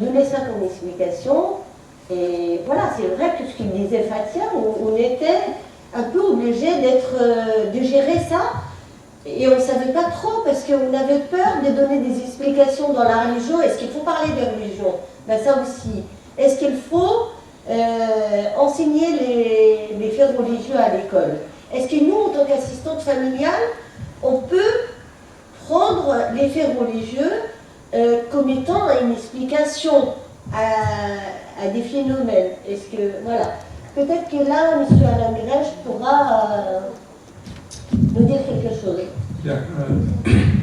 Donner ça comme explication, et voilà, c'est vrai que ce qu'il disait Fatia, on était un peu obligé de gérer ça, et on ne savait pas trop, parce qu'on avait peur de donner des explications dans la religion. Est-ce qu'il faut parler de religion? Ben ça aussi. Est-ce qu'il faut enseigner les faits religieux à l'école? Est-ce que nous, en tant qu'assistante familiale, on peut prendre les faits religieux comme étant une explication à des phénomènes? Est-ce que, voilà. Peut-être que là, M. Alain Grèche pourra nous dire quelque chose. Bien.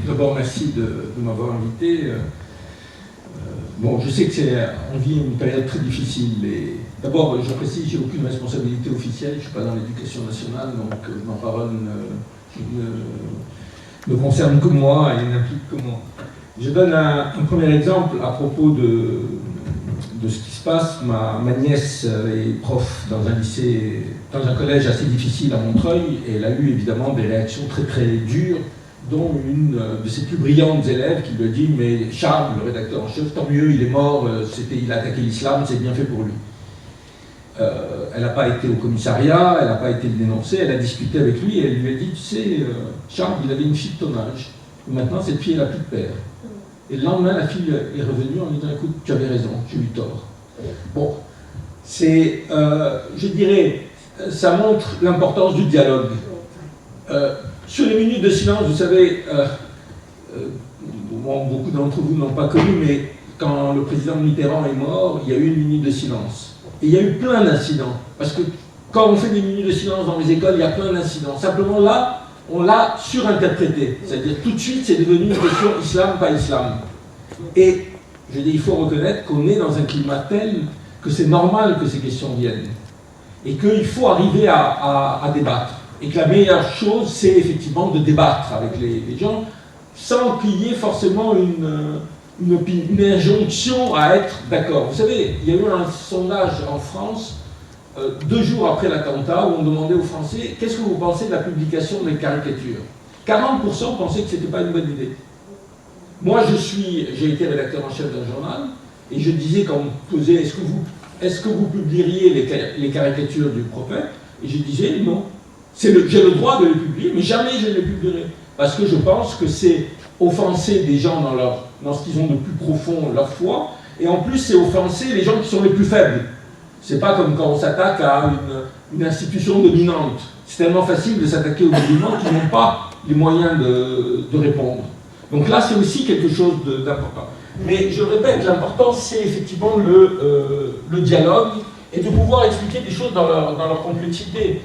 D'abord, merci de m'avoir invité. Bon, je sais qu'on vit une période très difficile. D'abord, je précise, j'ai aucune responsabilité officielle. Je ne suis pas dans l'éducation nationale, donc ma parole ne concerne que moi et n'implique que moi. Je donne un premier exemple à propos de ce qui se passe. Ma nièce est prof dans un lycée, dans un collège assez difficile à Montreuil, et elle a eu évidemment des réactions très très dures, dont une de ses plus brillantes élèves qui lui a dit « Mais Charles, le rédacteur en chef, tant mieux, il est mort, il a attaqué l'islam, c'est bien fait pour lui. » Elle n'a pas été au commissariat, elle n'a pas été le dénoncer, elle a discuté avec lui et elle lui a dit « Tu sais, Charles, il avait une fille de ton âge, et maintenant cette fille, elle n'a plus de père. » Et le lendemain, la fille est revenue en lui disant « Écoute, tu avais raison, j'ai eu tort. » Bon, c'est, je dirais, ça montre l'importance du dialogue. Sur les minutes de silence, vous savez, bon, beaucoup d'entre vous n'ont pas connu, mais quand le président Mitterrand est mort, il y a eu une minute de silence. Et il y a eu plein d'incidents. Parce que quand on fait des minutes de silence dans les écoles, il y a plein d'incidents. Simplement là, on l'a surinterprété. C'est-à-dire tout de suite, c'est devenu une question islam, pas islam. Et je dis, il faut reconnaître qu'on est dans un climat tel que c'est normal que ces questions viennent. Et qu'il faut arriver à débattre. Et que la meilleure chose, c'est effectivement de débattre avec les gens, sans qu'il y ait forcément une injonction à être d'accord. Vous savez, il y a eu un sondage en France, 2 jours après l'attentat, où on demandait aux Français « Qu'est-ce que vous pensez de la publication des caricatures ?» 40% pensaient que ce n'était pas une bonne idée. Moi, j'ai été rédacteur en chef d'un journal, et je disais, quand on me posait « Est-ce que vous publieriez les caricatures du prophète ?» Et je disais « Non. J'ai le droit de les publier, mais jamais je ne les publierai. Parce que je pense que c'est offenser des gens dans ce qu'ils ont de plus profond, leur foi, et en plus c'est offenser les gens qui sont les plus faibles. C'est pas comme quand on s'attaque à une institution dominante. C'est tellement facile de s'attaquer aux musulmans qui n'ont pas les moyens de répondre. Donc là, c'est aussi quelque chose d'important. Mais je répète, l'important, c'est effectivement le dialogue et de pouvoir expliquer des choses dans leur complexité.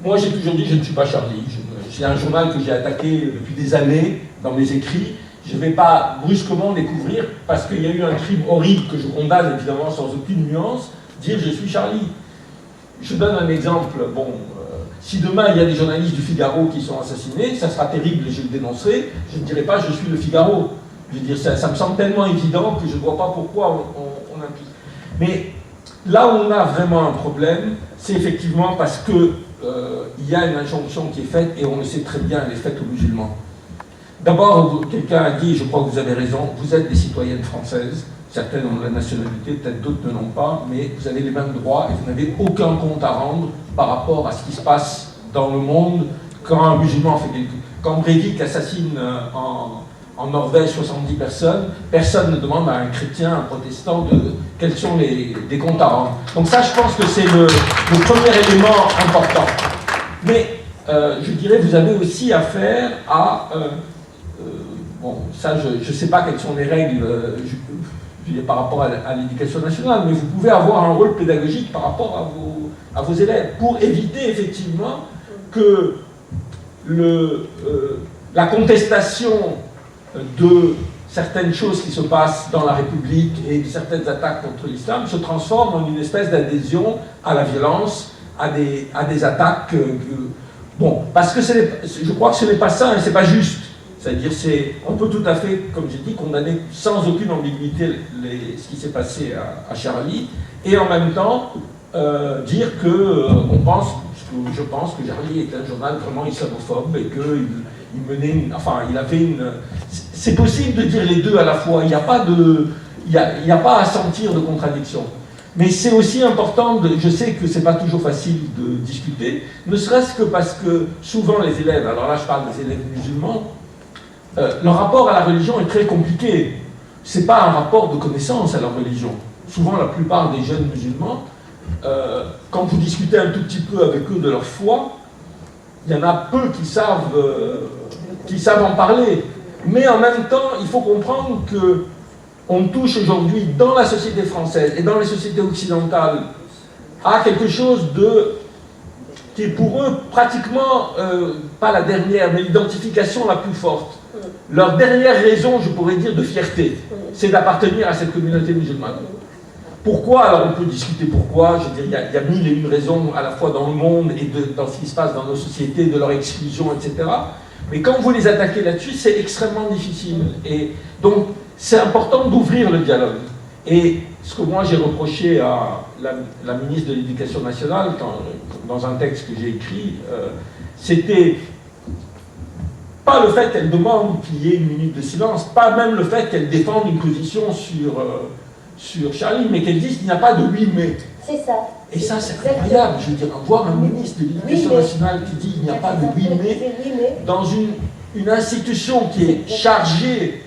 Moi, j'ai toujours dit, je ne suis pas Charlie. C'est un journal que j'ai attaqué depuis des années dans mes écrits. Je ne vais pas brusquement découvrir, parce qu'il y a eu un crime horrible que je condamne évidemment sans aucune nuance, dire je suis Charlie. Je donne un exemple. Bon, si demain il y a des journalistes du Figaro qui sont assassinés, ça sera terrible et je le dénoncerai. Je ne dirai pas je suis le Figaro. Je veux dire, ça me semble tellement évident que je ne vois pas pourquoi on implique. Mais là où on a vraiment un problème, c'est effectivement parce que il y a une injonction qui est faite, et on le sait très bien, elle est faite aux musulmans. D'abord, quelqu'un a dit, je crois que vous avez raison, vous êtes des citoyennes françaises, certaines ont la nationalité, peut-être d'autres ne l'ont pas, mais vous avez les mêmes droits et vous n'avez aucun compte à rendre par rapport à ce qui se passe dans le monde quand un musulman fait quelque chose. Quand Breivik assassine en Norvège 70 personnes, personne ne demande à un chrétien, un protestant, quels sont des comptes à rendre. Donc ça, je pense que c'est le premier élément important. Mais, je dirais, vous avez aussi affaire à... bon, ça, je ne sais pas quelles sont les règles par rapport à l'éducation nationale, mais vous pouvez avoir un rôle pédagogique par rapport à vos élèves, pour éviter, effectivement, que la contestation de certaines choses qui se passent dans la République et de certaines attaques contre l'islam se transforme en une espèce d'adhésion à la violence, à des attaques. Bon, parce que je crois que ce n'est pas ça et ce n'est pas juste. C'est-à-dire, on peut tout à fait, comme j'ai dit, condamner sans aucune ambiguïté ce qui s'est passé à Charlie, et en même temps dire que je pense que Charlie est un journal vraiment islamophobe et qu'il menait il avait une... C'est possible de dire les deux à la fois. Il n'y a pas il n'y a pas à sentir de contradiction. Mais c'est aussi important, je sais que ce n'est pas toujours facile de discuter, ne serait-ce que parce que souvent les élèves, alors là je parle des élèves musulmans, leur rapport à la religion est très compliqué. Ce n'est pas un rapport de connaissance à la religion. Souvent la plupart des jeunes musulmans, quand vous discutez un tout petit peu avec eux de leur foi, il y en a peu qui savent en parler. Mais en même temps, il faut comprendre que on touche aujourd'hui dans la société française et dans les sociétés occidentales à quelque chose qui est pour eux pratiquement, pas la dernière, mais l'identification la plus forte. Leur dernière raison, je pourrais dire, de fierté, c'est d'appartenir à cette communauté musulmane. Pourquoi? Alors on peut discuter pourquoi, je veux dire, il y a mille et une raisons à la fois dans le monde et dans ce qui se passe dans nos sociétés, de leur exclusion, etc. Mais quand vous les attaquez là-dessus, c'est extrêmement difficile. Et donc, c'est important d'ouvrir le dialogue. Et ce que moi j'ai reproché à la ministre de l'Éducation nationale, dans un texte que j'ai écrit, c'était pas le fait qu'elle demande qu'il y ait une minute de silence, pas même le fait qu'elle défende une position sur Charlie, mais qu'elle dise qu'il n'y a pas de 8 mai. C'est ça. Et ça, c'est incroyable. Je veux dire, voir un ministre de l'Éducation nationale qui dit qu'il n'y a pas de 8 mai dans une institution qui est chargée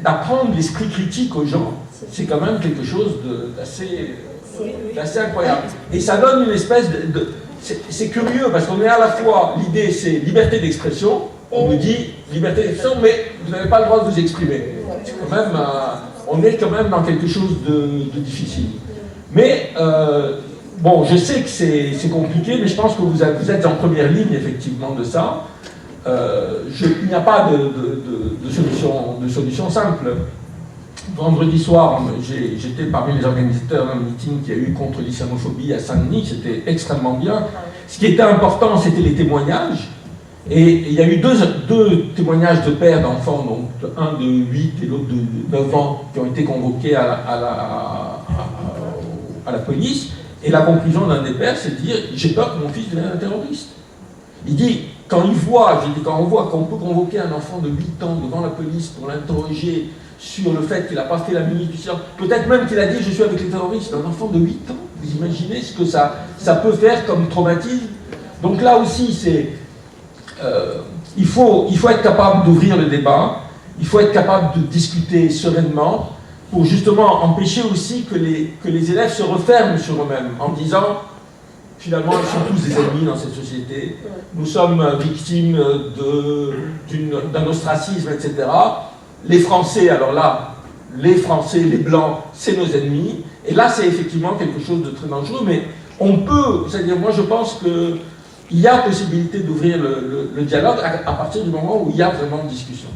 d'apprendre l'esprit critique aux gens, c'est quand même quelque chose d'assez incroyable. Et ça donne une espèce c'est curieux, parce qu'on est à la fois, l'idée c'est liberté d'expression, on nous dit liberté d'expression, mais vous n'avez pas le droit de vous exprimer. C'est quand même, on est quand même dans quelque chose de difficile. Mais, bon, je sais que c'est compliqué, mais je pense que vous êtes en première ligne, effectivement, de ça. Il n'y a pas de solution simple. Vendredi soir, j'étais parmi les organisateurs d'un meeting qu'il y a eu contre l'islamophobie à Saint-Denis, c'était extrêmement bien. Ce qui était important, c'était les témoignages. Et il y a eu deux témoignages de pères d'enfants, donc un de 8 et l'autre de 9 ans, qui ont été convoqués à la police. Et la conclusion d'un des pères, c'est de dire « j'ai peur que mon fils devienne un terroriste ». Il dit, quand on voit qu'on peut convoquer un enfant de 8 ans devant la police pour l'interroger sur le fait qu'il n'a pas fait la minute du silence, peut-être même qu'il a dit « je suis avec les terroristes », un enfant de 8 ans, vous imaginez ce que ça peut faire comme traumatisme. Donc là aussi, il faut être capable d'ouvrir le débat, il faut être capable de discuter sereinement, pour justement empêcher aussi que les élèves se referment sur eux-mêmes en disant finalement ils sont tous des ennemis dans cette société, nous sommes victimes d'un ostracisme, etc. Les Français, alors là, les Français, les Blancs, c'est nos ennemis, et là c'est effectivement quelque chose de très dangereux, mais on peut, c'est-à-dire moi je pense qu'il y a possibilité d'ouvrir le dialogue à partir du moment où il y a vraiment une discussion.